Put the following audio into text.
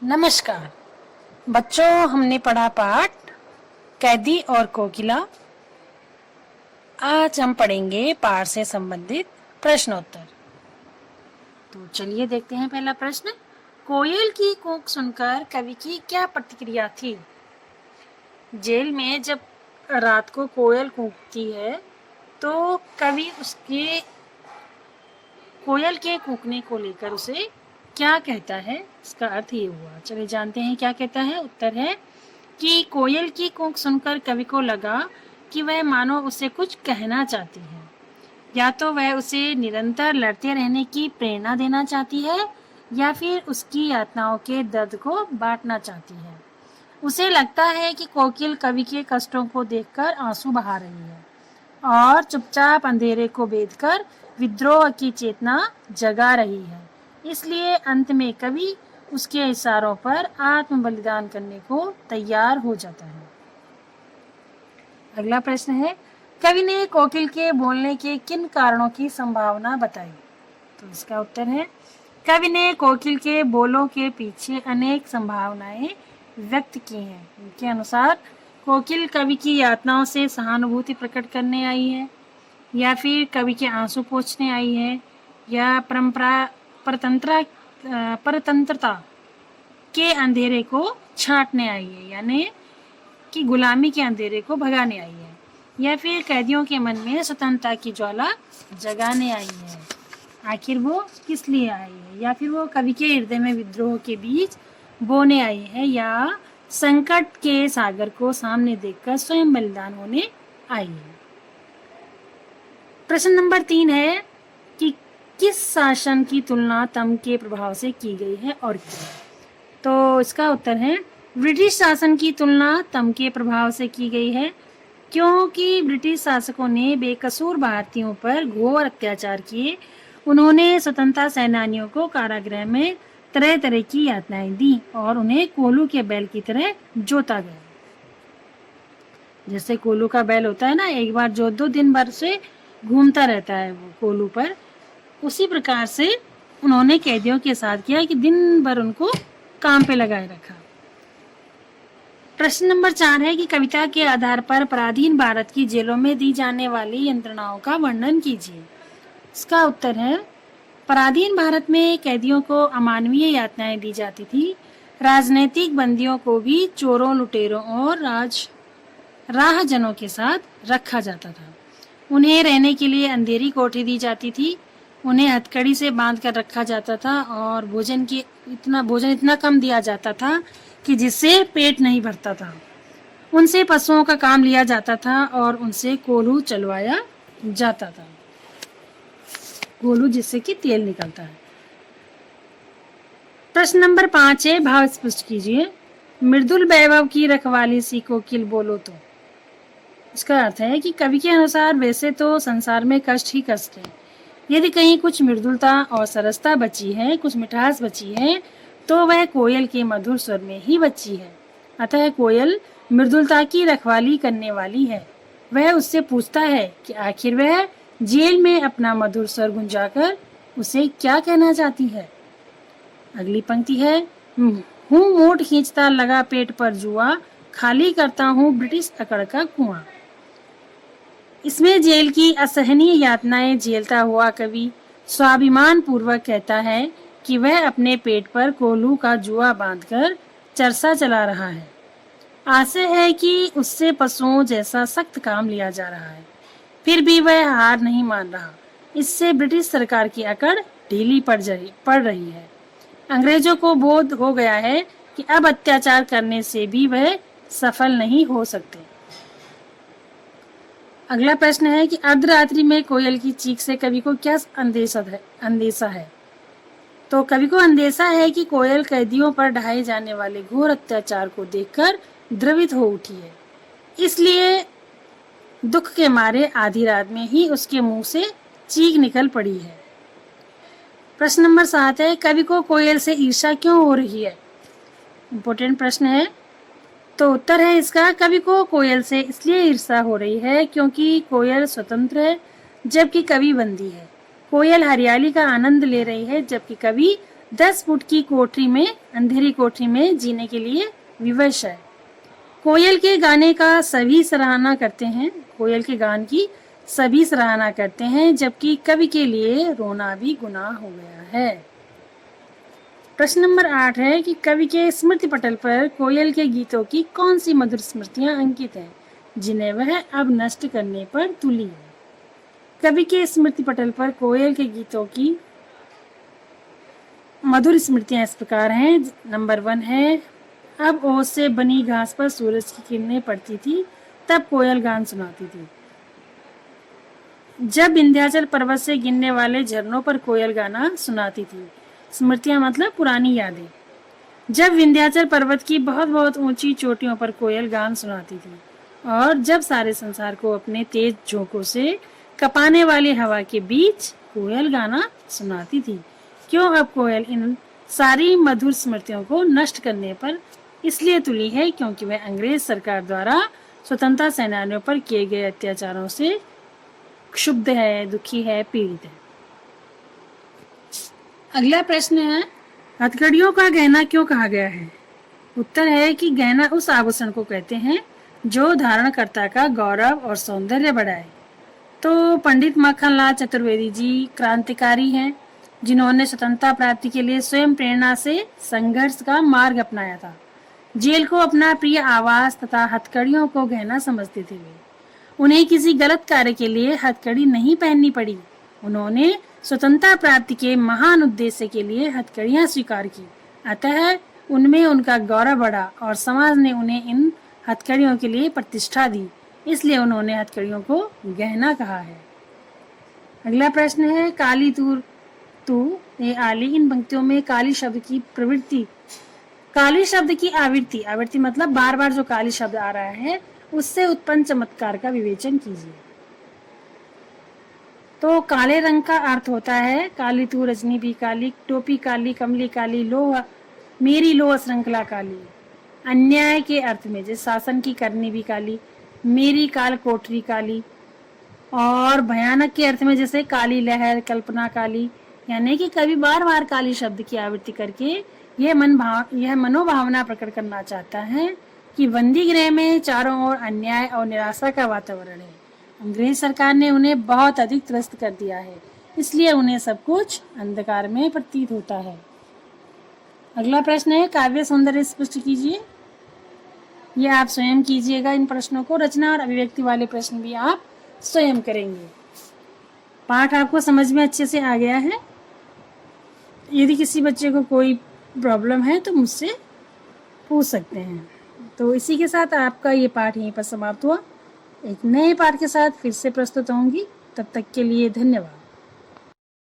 नमस्कार बच्चों, हमने पढ़ा पाठ कैदी और कोकिला। आज हम पढ़ेंगे पाठ से संबंधित प्रश्नोत्तर। तो चलिए देखते हैं पहला प्रश्न। कोयल की कूक सुनकर कवि की क्या प्रतिक्रिया थी? जेल में जब रात को कोयल कूकती है तो कवि उसके कोयल के कूकने को लेकर उसे क्या कहता है? इसका अर्थ ये हुआ। चलिए जानते हैं क्या कहता है। उत्तर है कि कोयल की कूक सुनकर कवि को लगा कि वह मानो उसे कुछ कहना चाहती है, या तो वह उसे निरंतर लड़ते रहने की प्रेरणा देना चाहती है या फिर उसकी यातनाओं के दर्द को बांटना चाहती है। उसे लगता है कि कोकिल कवि के कष्टों को देखकर आंसू बहा रही है और चुपचाप अंधेरे को भेदकर विद्रोह की चेतना जगा रही है। इसलिए अंत में कवि उसके इशारों पर आत्म बलिदान करने को तैयार हो जाता है। अगला प्रश्न है, कवि ने कोकिल के बोलने के किन कारणों की संभावना बताई? तो इसका उत्तर है, कवि ने कोकिल के बोलों के पीछे अनेक संभावनाएं व्यक्त की हैं। उनके अनुसार कोकिल कवि की यातनाओं से सहानुभूति प्रकट करने आई है, या फिर कवि के आंसू पोंछने आई है, या परतंत्रता के अंधेरे को छांटने आई है, यानी कि गुलामी के अंधेरे को भगाने आई है, या फिर कैदियों के मन में स्वतंत्रता की ज्वाला जगाने आई है। आखिर वो किस लिए आई है? या फिर वो कवि के हृदय में विद्रोह के बीज बोने आई है, या संकट के सागर को सामने देखकर स्वयं बलिदान होने आई है। प्रश्न नंबर 3 है कि किस शासन की तुलना तम के प्रभाव से की गई है और क्यों? तो इसका उत्तर है, ब्रिटिश शासन की तुलना तम के प्रभाव से की गई है, क्योंकि ब्रिटिश शासकों ने बेकसूर भारतीयों पर घोर अत्याचार किए। उन्होंने स्वतंत्रता सेनानियों को कारागृह में तरह तरह की यातनाएं दी और उन्हें कोल्हू के बैल की तरह जोता गया। जैसे कोल्हू का बैल होता है ना, एक बार जो 2 दिन भर से घूमता रहता है वो कोल्हू पर, उसी प्रकार से उन्होंने कैदियों के साथ किया कि दिन भर उनको काम पे लगाए रखा। प्रश्न नंबर 4 है कि कविता के आधार पर पराधीन भारत की जेलों में दी जाने वाली यंत्रणाओं का वर्णन कीजिए। इसका उत्तर है, पराधीन भारत में कैदियों को अमानवीय यातनाएं दी जाती थी। राजनीतिक बंदियों को भी चोरों, लुटेरों और राहजनों के साथ रखा जाता था। उन्हें रहने के लिए अंधेरी कोठरी दी जाती थी। उन्हें हथकड़ी से बांध कर रखा जाता था और भोजन इतना कम दिया जाता था कि जिससे पेट नहीं भरता था। उनसे पशुओं का काम लिया जाता था और उनसे कोल्हू चलवाया जाता था। कोल्हू जिससे कि तेल निकलता है। प्रश्न नंबर 5 है, भाव स्पष्ट कीजिए। मृदुल वैभव की रखवाली सी कोकिल बोलो तो। इसका अर्थ है कि कवि के अनुसार वैसे तो संसार में कष्ट ही कष्ट है, यदि कहीं कुछ मृदुलता और सरसता बची है, कुछ मिठास बची है, तो वह कोयल के मधुर स्वर में ही बची है। अतः कोयल मृदुलता की रखवाली करने वाली है। वह उससे पूछता है कि आखिर वह जेल में अपना मधुर स्वर गुंजाकर उसे क्या कहना चाहती है। अगली पंक्ति है, हूँ मोट खींचता लगा पेट पर जुआ, खाली करता हूँ ब्रिटिश अकड़ का कुआं। इसमें जेल की असहनीय यातनाएं झेलता हुआ कवि स्वाभिमान पूर्वक कहता है कि वह अपने पेट पर कोल्हू का जुआ बांधकर चरसा चला रहा है। आशय है कि उससे पशुओं जैसा सख्त काम लिया जा रहा है, फिर भी वह हार नहीं मान रहा। इससे ब्रिटिश सरकार की अकड़ ढीली पड़ रही है। अंग्रेजों को बोध हो गया है कि अब अत्याचार करने से भी वह सफल नहीं हो सकते। अगला प्रश्न है कि अर्धरात्रि में कोयल की चीख से कवि को क्या अंदेशा है? तो कवि को अंदेशा है कि कोयल कैदियों पर ढाए जाने वाले घोर अत्याचार को देखकर द्रवित हो उठी है। इसलिए दुख के मारे आधी रात में ही उसके मुंह से चीख निकल पड़ी है। प्रश्न नंबर 7 है, कवि को कोयल से ईर्ष्या क्यों हो रही है? इंपॉर्टेंट प्रश्न है। तो उत्तर है इसका, कवि को कोयल से इसलिए ईर्ष्या हो रही है क्योंकि कोयल स्वतंत्र है जबकि कवि बंदी है। कोयल हरियाली का आनंद ले रही है जबकि कवि 10 फुट की कोठरी में, अंधेरी कोठरी में जीने के लिए विवश है। कोयल के गाने का सभी सराहना करते हैं, कोयल के गान की सभी सराहना करते हैं, जबकि कवि के लिए रोना भी गुनाह हो गया है। प्रश्न नंबर 8 है कि कवि के स्मृति पटल पर कोयल के गीतों की कौन सी मधुर स्मृतियां अंकित हैं, जिन्हें वह अब नष्ट करने पर तुली है। कवि के स्मृति पटल पर कोयल के गीतों की मधुर स्मृतियां इस प्रकार हैं। नंबर 1 है, अब ओस से बनी घास पर सूरज की किरणें पड़ती थी, तब कोयल गान सुनाती थी। जब विंध्याचल पर्वत से गिरने वाले झरनों पर कोयल गाना सुनाती थी। स्मृतियां मतलब पुरानी यादें। जब विंध्याचल पर्वत की बहुत बहुत ऊंची चोटियों पर कोयल गान सुनाती थी, और जब सारे संसार को अपने तेज झोंकों से कपाने वाली हवा के बीच कोयल गाना सुनाती थी। क्यों अब कोयल इन सारी मधुर स्मृतियों को नष्ट करने पर इसलिए तुली है क्योंकि वह अंग्रेज सरकार द्वारा स्वतंत्रता सेनानियों पर किए गए अत्याचारों से क्षुब्ध है, दुखी है, पीड़ित है। अगला प्रश्न है, हथकड़ियों का गहना क्यों कहा गया है। उत्तर है कि गहना उस आभूषण को कहते हैं जो धारणकर्ता का गौरव और सौंदर्य बढ़ाए। तो पंडित मक्खनलाल चतुर्वेदी जी क्रांतिकारी हैं, जिन्होंने स्वतंत्रता प्राप्ति के लिए स्वयं प्रेरणा से संघर्ष का मार्ग अपनाया था। जेल को अपना प्रिय आवास तथा हथकड़ियों को गहना समझते थे वे। उन्हें किसी गलत कार्य के लिए हथकड़ी नहीं पहननी पड़ी। उन्होंने स्वतंत्रता प्राप्ति के महान उद्देश्य के लिए हथकड़ियां स्वीकार की, अतः उनमें उनका गौरव बढ़ा और समाज ने उन्हें इन हथकड़ियों के लिए प्रतिष्ठा दी, इसलिए उन्होंने हथकड़ियों को गहना कहा है। अगला प्रश्न है, काली तू ए आली, इन पंक्तियों में काली शब्द की प्रवृत्ति, काली शब्द की आवृत्ति, आवृत्ति मतलब बार बार जो काली शब्द आ रहा है उससे उत्पन्न चमत्कार का विवेचन कीजिए। तो काले रंग का अर्थ होता है काली तू रजनी भी काली, टोपी काली, कमली काली, लोह मेरी लोह श्रृंखला काली। अन्याय के अर्थ में जैसे शासन की करनी भी काली, मेरी काल कोठरी काली। और भयानक के अर्थ में जैसे काली लहर, कल्पना काली। यानी कि कवि बार बार काली शब्द की आवृत्ति करके यह मनोभावना प्रकट करना चाहता है कि बंदी गृह में चारों ओर अन्याय और निराशा का वातावरण है। अंग्रेज सरकार ने उन्हें बहुत अधिक त्रस्त कर दिया है, इसलिए उन्हें सब कुछ अंधकार में प्रतीत होता है। अगला प्रश्न है, काव्य सौंदर्य स्पष्ट कीजिए। यह आप स्वयं कीजिएगा इन प्रश्नों को। रचना और अभिव्यक्ति वाले प्रश्न भी आप स्वयं करेंगे। पाठ आपको समझ में अच्छे से आ गया है। यदि किसी बच्चे को कोई प्रॉब्लम है तो मुझसे पूछ सकते हैं। तो इसी के साथ आपका ये पाठ यहीं पर समाप्त हुआ। एक नए पाठ के साथ फिर से प्रस्तुत होंगी। तब तक के लिए धन्यवाद।